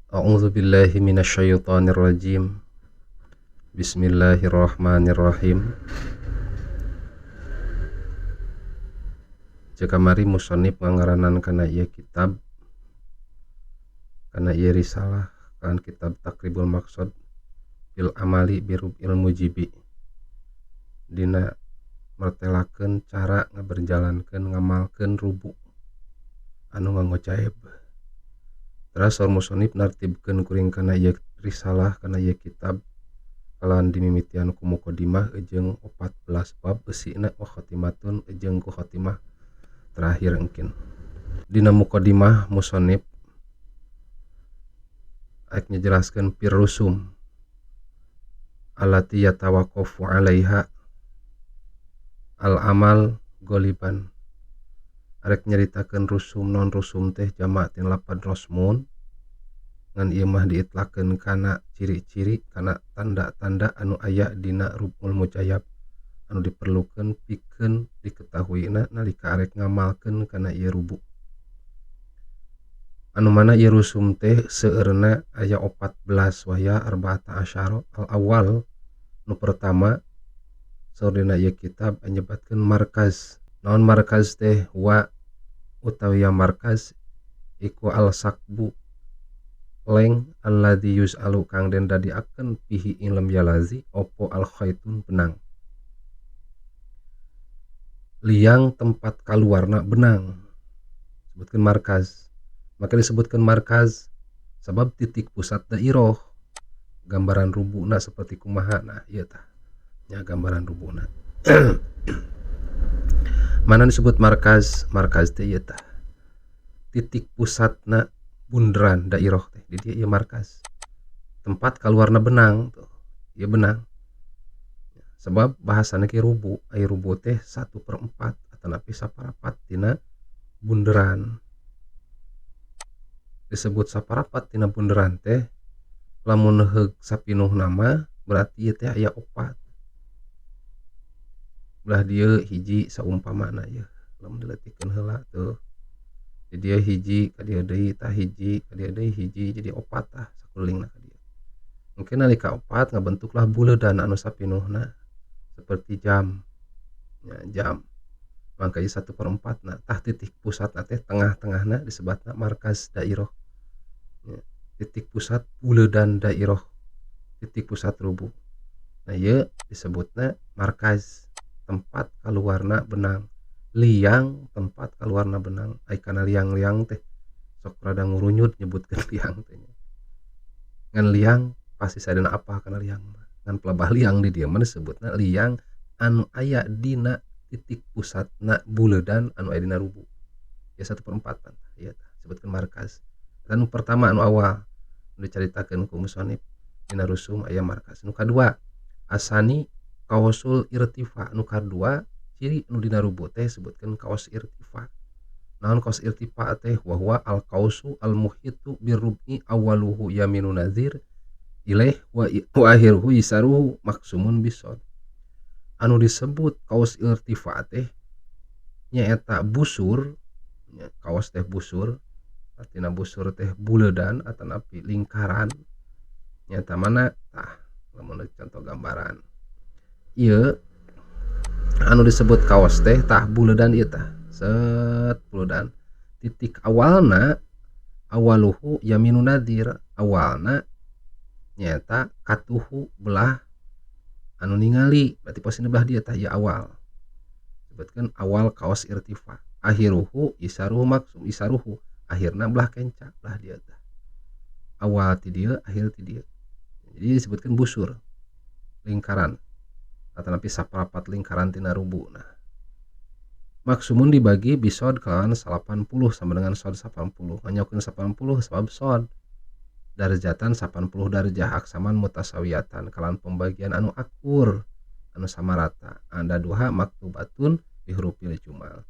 A'udzu billahi minasyaitonir rajim. Bismillahirrahmanirrahim. Jika mari musannif ngangaranan kana ieu kitab, kana ieu risalah kan kitab Takribul Maqsad fil amali birub'il mujibi. Dina martelakeun cara ngaberjalankeun ngamalkeun rubu anu ngangocaeb. Terus saur musannif nartibkeun kuring kana ieu risalah kana ieu kitab kalawan dimimitian ku muqaddimah jeung 14 bab beusina wa khotimatun jeung ku khotimah terakhir engkin. Dina muqaddimah musannif aek nyejelaskeun fir rusum allati yatawaqqafu 'alaiha al-amal goliban. Arek nyaritakeun rusum non rusum teh jamak tin lapad rosmun ngan ieu mah diitlakeun kana ciri-ciri kana tanda-tanda anu aya dina rub'ul mujayyab anu diperlukeun pikeun diketahuina nalika arek ngamalkeun kana ieu rubu. Anu mana ieu rusum teh seueurna aya 14 wahya arba'ata asyara. Al-awwal nu pertama saur dina ieu kitab nyebatkeun markaz. Naon markaz teh? Wa utawi markaz iku al-sakbu leng alladzi yus'alu kang den dadiakeun pihi ilm yalazi opo al-khaitun benang. Liang tempat kaluarna benang disebutkeun markaz. Maka disebutkeun markaz sabab titik pusat dairah. Gambaran rubuna seperti kumaha nah ieu tah nya gambaran rubuna. Mana disebut markaz? Markaz teh ieu tah titik pusatna bunderan dairah teh di dieu ieu markaz. Tempat kaluarna benang tuh. Ieu benang. Sebab bahasana ge rubu, ai rubu teh 1/4 atanapi saparapat tina bunderan. Disebut saparapat tina bunderan teh lamun heug sapinuhna mah berarti ieu teh aya 4. Belah dieu hiji saumpamana ieu lamun dileutikeun heula tuh. Di dieu hiji ka dieu deui tah hiji ka dieu deui hiji jadi 4 tah sakulingna ka dieu. Mungkin nalika 4 ngabentuklah buleudan anu sapinuhna seperti jam. Ya, jam. Mangka ieu 1/4 na tah titik pusatna teh tengah-tengahna disebutna markaz dairah. Ya, titik pusat buleudan dairah, titik pusat rubu. Nah ieu disebutna markaz, tempat kaluarna benang. Liang tempat kaluarna benang. Ai kana liang-liang teh sok rada ngurunyut nyebutkeun liang teh. Ngan liang pasti sadana apa kana liang mah. Ngan pelebah liang di dieu mah disebutna liang anu aya dina titik pusatna buleudan anu aya dina rubu. Ya 1/4 tah ieu tah disebutkeun markaz. Anu pertama anu awal anu dicaritakeun ku musannif dina rusum aya markaz. Nu kadua asani kawasul irtifa. Nu kadua ciri nu dina rubu teh sebutkeun kaos irtifa. Naon kaos irtifa teh? Wa huwa al kausu al muhitu birrub'i awwaluhu yaminu nazir ilaih wa akhiruhu yisaruhu maksumun bisod. Anu disebut kaos irtifa teh nyaeta busur, nya kaos teh busur. Artina busur teh buleudan atanapi lingkaran. Nyata mana tah lamun contoh gambaran. Ieu anu disebut kaos teh tah buleudan ieu tah. Set buleudan. Titik awalna awaluhu yaminu nadir. Awalna nyaeta katuhu belah anu ningali. Berarti posina belah dia tah ieu awal. Sebutkeun awal kaos irtifa. Akhiruhu isaruhu maksum isaruhu. Akhirna belah kenca belah dia tah. Awal ti dieu, akhir ti dieu. Jadi disebutkeun busur. Lingkaran. Atanapi saparapat lingkaran tina rubu. Nah, maksumun dibagi bisod kalawan 80 sama dengan sod 80. Nganyakeun 80 sebab sod darjatan 80 darjah aksaman mutasawiyatan kalawan pembagian anu akur anu sama rata. Anda duha maktubatun bi hurufil jumal.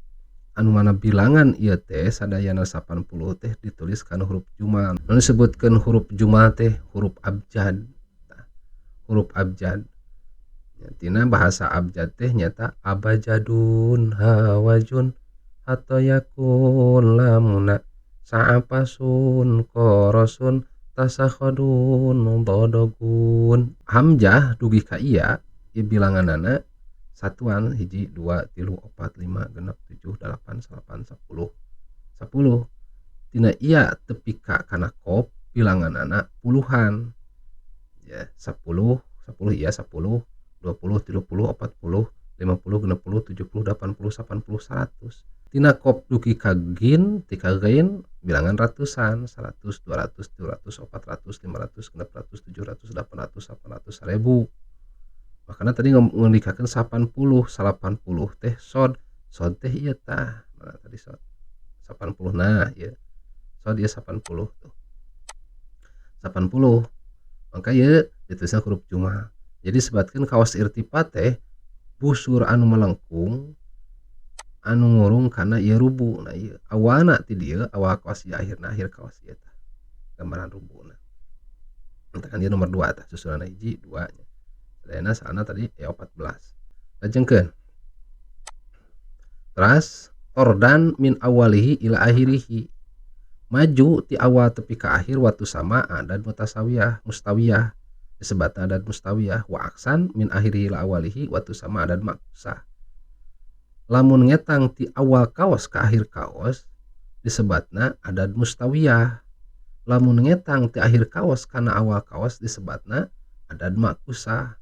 Anu mana bilangan ieu teh sadayana 80 teh ditulis kana huruf jumal. Nu disebutkeun huruf jumal teh huruf abjad. Huruf abjad. Tina bahasa abjad teh nyata abajadun hawajun atau yakun lamuna sa'apasun korosun tasakhadun dodogun hamzah dugi ka iya ieu bilanganana satuan 1 2 3 4 5 6 7 8 9 10 10 tina iya tepi ka kana qaf bilanganana puluhan ya 10 10 iya 10 20 30 40 50 60 70 80 90 100 tina qaf dugi ka gin ti ka ghain bilangan ratusan 100 200 300 400 500 600 700 800 800 1000 makana tadi ngendikakeun 80 teh sod teh ieu tah mana tadi sod 80 nah ieu sod ieu 80 tuh 80 maka ieu ditulisna huruf jumah jadi sebatkeun kawas irtifat teh busur anu melengkung anu ngurung kana ieu rubu nah ieu awalna ti dieu awal kawas ieu akhir kawas ieu tah gambaran rubuna eta kan ieu nomor 2 tah susunan 1 2 nya sadayana salana tadi 14 lajengkeun teras tordan min awalihi ila akhirihi maju ti awal tepi ka akhir waktu sama adan mustawiyah disebutna adan mustawiyah wa aksan min akhirihi ila awalihi waktu sama adan maksah lamun ngetang ti awal kaos ka akhir kaos disebutna adan mustawiyah lamun ngetang ti akhir kaos kana awal kaos disebutna adan makusah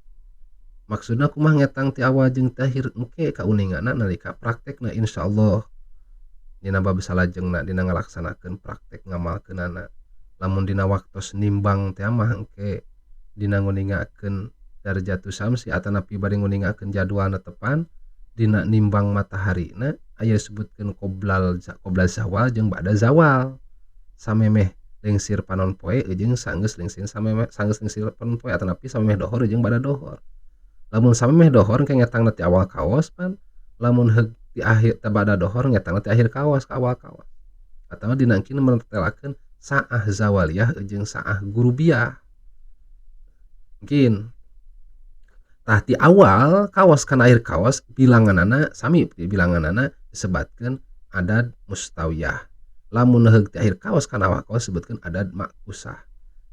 maksudna kumaha ngetang ti awal jeung ti akhir engke kauninganna nalika praktekna insyaallah dina bab salajengna dina ngalaksanakeun praktek ngamalkeunana lamun dina waktos nimbang teh mah engke dina nguningakeun darjatus samsi atanapi bade nguningakeun jadwalna tepan dina nimbang mataharina aya disebutkeun qoblal zawal jeung ba'da zawal samemeh lengsir panon poe jeung sanggeus lengsir panon poe atanapi samemeh dohor jeung ba'da dohor lamun samemeh dohor engke ngetangna ti awal kaos pan lamun heug ti akhir ta ba'da dohor ngetangna ti akhir kaos ka awal kaos atawa dina engkeun menetelakeun saah zawaliyah jeung saah gurubiyah mungkin tah ti awal kaos kana akhir kaos bilanganana sami bilanganana disebutkeun adad mustawiyah lamun heug ti akhir kaos kana awal kaos disebutkeun adad makusah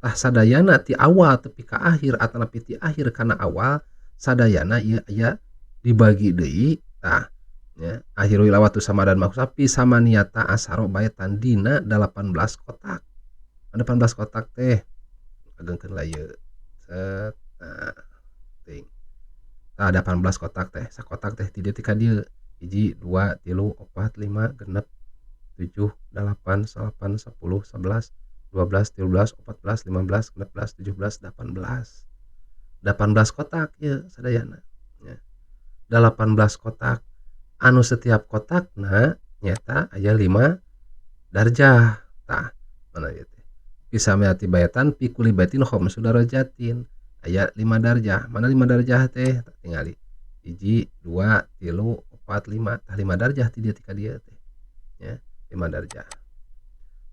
tah sadayana ti awal tepi ka akhir atanapi ti akhir kana awal sadayana ieu aya dibagi deui tah nya akhirul ilawatu sama dan makusah pi samaniyata asaro baitan dina 18 kotak 18 kotak teh agengkeun lah ieu set nah ting tah 18 kotak teh sakotak teh ti dieu ti ka dieu 1 2 3 4 5 genep 7 8 9 10 11 12 13 14 15 16 17 18 kotak ieu sadayana nya 18 kotak anu setiap kotakna nyata aya 5 darjah tah mana ieu teh bisa meati bayatan fi kulli baitin khamsu darajatin aya 5 darjah mana 5 darjah teh tingali 1 2 3 4 5 tah 5 darjah ti dieu ti ka dieu teh nya 5 darjah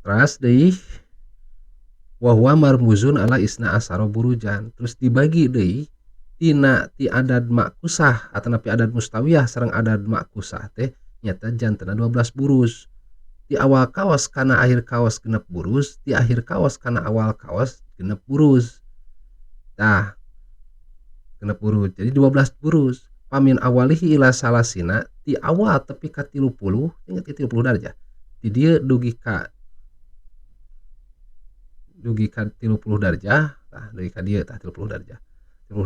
teras deui wa huwa marmuzun ala isna asaro burujan terus dibagi deui tina ti adad makusah atanapi adad mustawiyah sareng adad makusah teh nyata jantenna 12 burus di awal kaos kana akhir kaos genep burus di akhir kaos kana awal kaos genep burus tah genep burus jadi 12 burus pamin awalihi ila salasina di awal tepi ka 30 inget 30 darjah di dieu dugi ka 30 darjah tah dugi ka dieu tah 30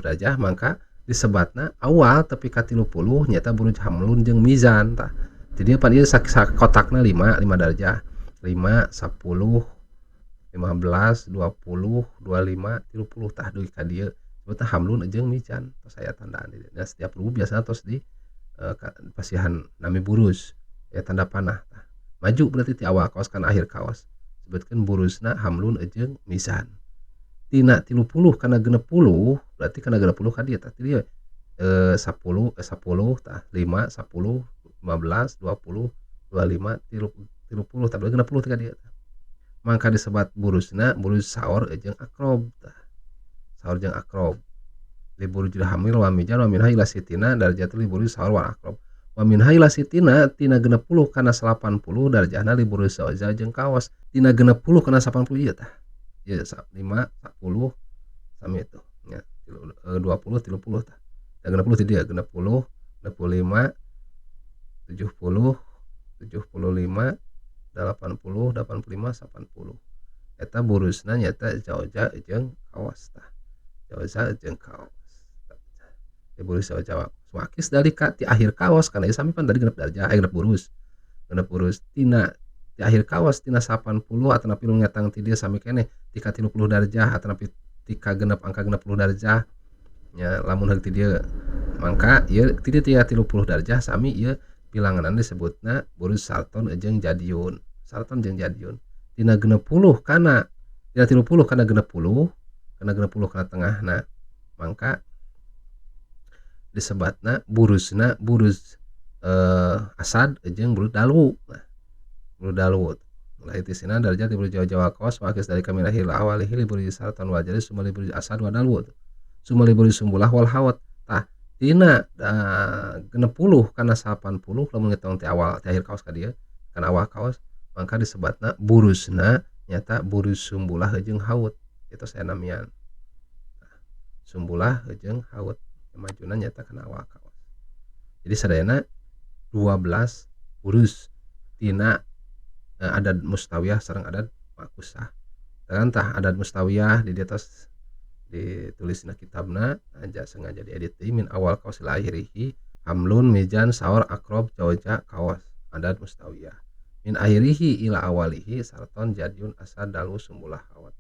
darjah maka disebatna awal tepi ka 30 nyata buruj hamlun jeung mizan tah jadi pan ieu kotakna 5 darjah 5 10 15 20 25 30 tah dugi ka dieu sebutna hamlun jeung mizan tos aya tandaan di dieu setiap rubu biasana tos di pasihan nami burus ya tanda panah tah maju berarti ti awal kaos kana akhir kaos sebutkeun burusna hamlun jeung mizan tina 30 kana 60 berarti kana 60 ka dieu tah dieu 10 tah 5 10 15 20 25 30 tah 60 ti ka dieu mangka disebat burusna burus saor jeung akrob tah saor jeung akrob li burujil hamil wa mijan wa minha ila sitina darjatul li burus saor wal akrob wa minha ila sitina tina 60 kana 80 darjahna li burus saoja jeung kaos tina 60 kana 80 ieu tah ya 5 10 sami itu nya 20 30 tah da 60 ti dieu 60 65 70 75 80 85 90 eta burusna nyata jaoja jeung kaos tah jaoja jeung kaos teh burus jawa wakis dari ti akhir kaos kana ieu sami pan tadi genep darjah genep burus tina di akhir kaos tina 80 atau napi nu ngetang ti dieu sami keneh ti ka 30 darjah atau napi ti ka genep angka 60 darjah nya lamun heug ti dieu mangka ieu ti dieu tia 30 darjah sami ieu bilanganan disebutna burus Sarton jeung Jadiun tina 60 kana tina 30 kana 60 kana tengahna mangka disebatna burusna burus asad jeung burus dalu lah itu sina darjah di Jawa kaos wakis dari kami lahir awalihi libur Sarton wajari sumali burus asad wa dalu sumali burus sumbulah wal hawat tah tina 60 kana 80 lamun ngitung ti awal ti akhir kaos ka dieu kana awal kaos mangka disebatna burusna nyata burus sumbulah jeung haut itu saya namian sumbulah jeung haut majuna nyata kana awal kaos jadi sadayana 12 burus tina adat mustawiyah sareng adat makusah dan tah adat mustawiyah di atas ditulisna kitabna aja sengaja diedit min awal kaos ila akhirihi hamlun mijan saur akrob jawaja kaos adat mustawiyah min akhirihi ila awalihi Sarton Jadiun asad dalu sumbulah hawat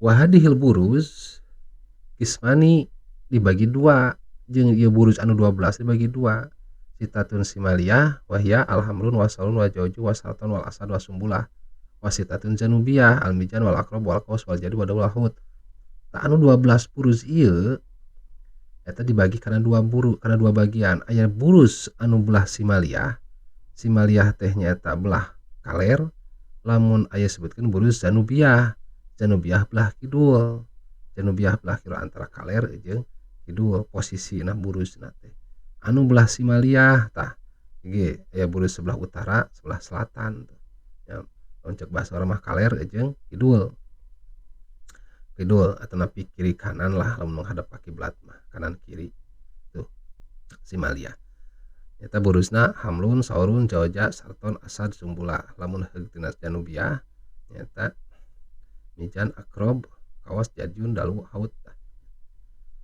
wahadihil burus kismani dibagi dua jeung ieu burus anu 12 dibagi dua sitatun simaliyah wahya alhamlun wasalun wa jawju wa Sarton wal asad wa sumbulah wasitatun janubiyah almijan wal akrob wal kaus wal jadi wadawul hut tak anu 12 burus ieu eta dibagi kana dua bagian aya burus anu belah simaliyah teh nyaeta belah kaler lamun aya sebutkeun burus janubiyah belah kidul antara kaler jeung kidul posisina burusna teh anu belah simaliyah tah ge aya burus sebelah utara sebelah selatan tuh ya oncek bahasa urang mah kaler jeung kidul atau napi kiri kanan lah lamun menghadap ka kiblat mah kanan kiri tuh simaliyah eta burusna hamlun saurun jawaja Sarton asad sumbulah lamun heug tina janubiyah nyata mijan akrob kawas Jadiun dalu haut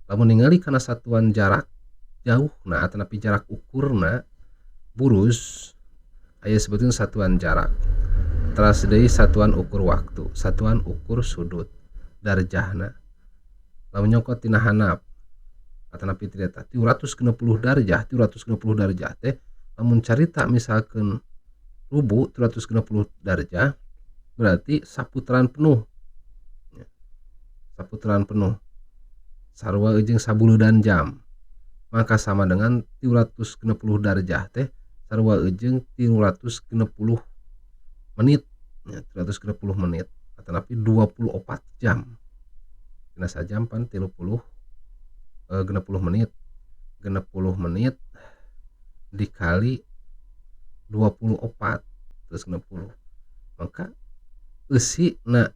lamun ningali kana satuan jarak jauh nah atau napi jarak ukurna burus aya sebutkeun satuan jarak teras deui satuan ukur waktu satuan ukur sudut darjahna lamun nyokot tina handap atau napi ti eta 360 darjah teh lamun carita misalkeun rubu 360 darjah berarti saputaran penuh sarua jeung sabuludan jam maka sama dengan 360 darjah teh sarua jeung 360 menit ya 360 menit atau napi 24 jam tina sajam pan 30 60 menit dikali 24 terus 60 maka eusina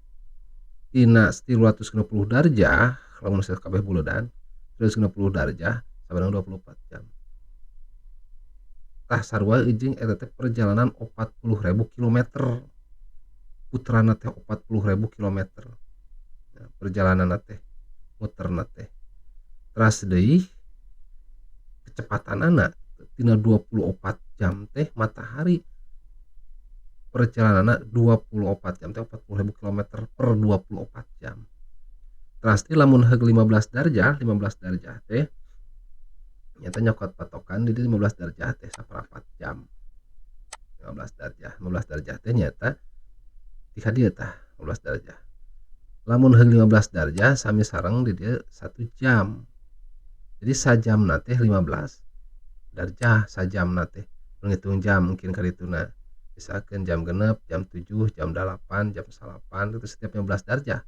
tina 360 darjah lamun kabeh buludan 360 darjah sabaraha 24 jam tah sarua jeung eta teh perjalanan 40.000 kilometer puterana teh 40.000 kilometer nah, perjalanan teh muterna teh teras deui kecepatanana tina 24 jam teh matahari perjalanan 24 jam teh 40.000 km per 24 jam teras ti lamun heug 15 darjah teh nyata nyokot patokan di 15 darjah teh saparapat jam 15 darjah teh nyata di dieu tah 15 darjah lamun heug 15 darjah sami sareng di dieu 1 jam jadi sajamna teh 15 darjah sajamna teh ngitung jam mungkin karituna misalkan jam genep, jam 7, jam 8, jam 8 itu setiap 15 darjah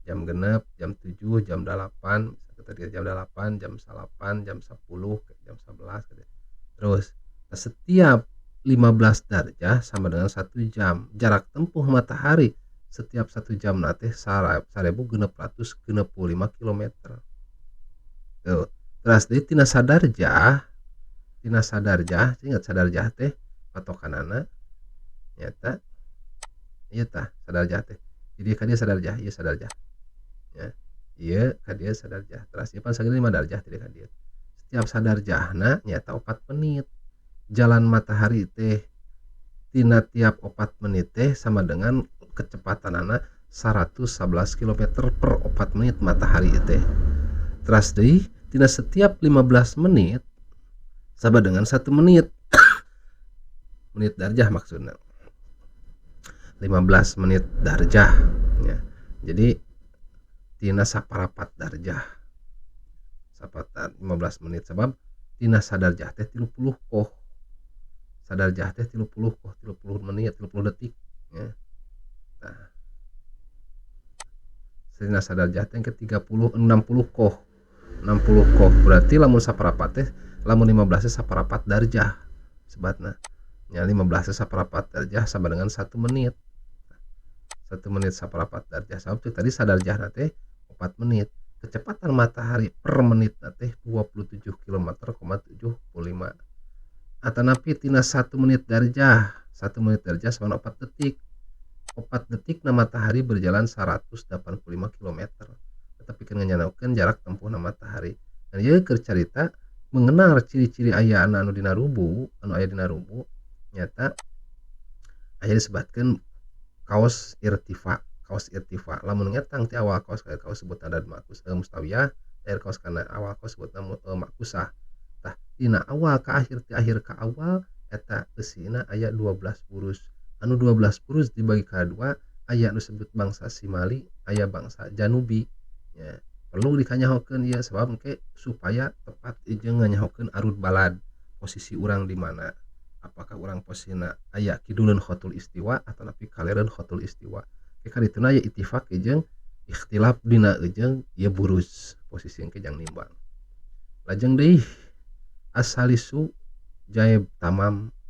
jam genep, jam 7, jam 8 misalkan jam 8, jam 8, jam 10, jam 11 terus setiap 15 darjah sama dengan 1 jam. Jarak tempuh matahari setiap 1 jam teh 1665 kilometer. Tuh. Terus deui tina sadarjah, ingat sadarjah teh patokanana nyata ieu tah sadarjah teh. Jadi ka dieu sadarjah, ieu sadarjah. Ya. Ieu ka dieu sadarjah. Terus ieu pan sagede 5 darjah ti ka dieu. Setiap sadarjahna nyata 4 menit. Jalan matahari teh tina tiap 4 menit teh sama dengan kecepatanana 111 km per 4 menit matahari teh. Terus deui tina setiap 15 menit sama dengan 1 menit. Menit darjah maksudnya. 15 menit darjah ya. Jadi tina saparapat darjah. Sapatan 15 menit sebab tina sadarjah teh 30 koh. Sadarjah teh 30 koh, 30 menit, 30 detik ya. Nah, tina sadarjah teh ke 30 60 koh. 60 koh berarti lamun saparapat teh lamun 15 teh saparapat darjah sebatna. Ya 15 teh saparapat darjah sama dengan 1 menit. 1 menit saparapat darjah sabab tadi sadarjah teh 4 menit. Kecepatan matahari per menit teh 27 km, 75. Atanapi tina 1 menit darjah. 1 menit darjah sama 4 detik. 4 detik na matahari berjalan 185 km. Tetapi kan nganyanakeun jarak tempuh na matahari. Dan ieu keur carita mengenal ciri-ciri aya anu dina rubu, anu aya dina rubu nyata aya disebutkeun kaos irtifa. Kaos irtifa lamun ngetang ti awal kaos sebut ada mustawiyah, akhir kaos kana awal kaos sebutna makusah. Tah dina awal ka akhir ti akhir ka awal eta eusina aya 12 burus. Anu 12 burus dibagi ka dua aya anu disebut bangsa Simali, aya bangsa Janubi. Ya, perlu dikanyahokeun ieu sabab engke supaya tepat jeung nganyahokeun arut balad posisi urang di mana. Apakah urang posisina aya kiduleun khotul istiwa atau napi kalereun khotul istiwa. Karituna aya ittifaq jeung ikhtilaf dina jeung ieu burus posisi engke jang nimbang. Lajeng deui asalisu jaib tamam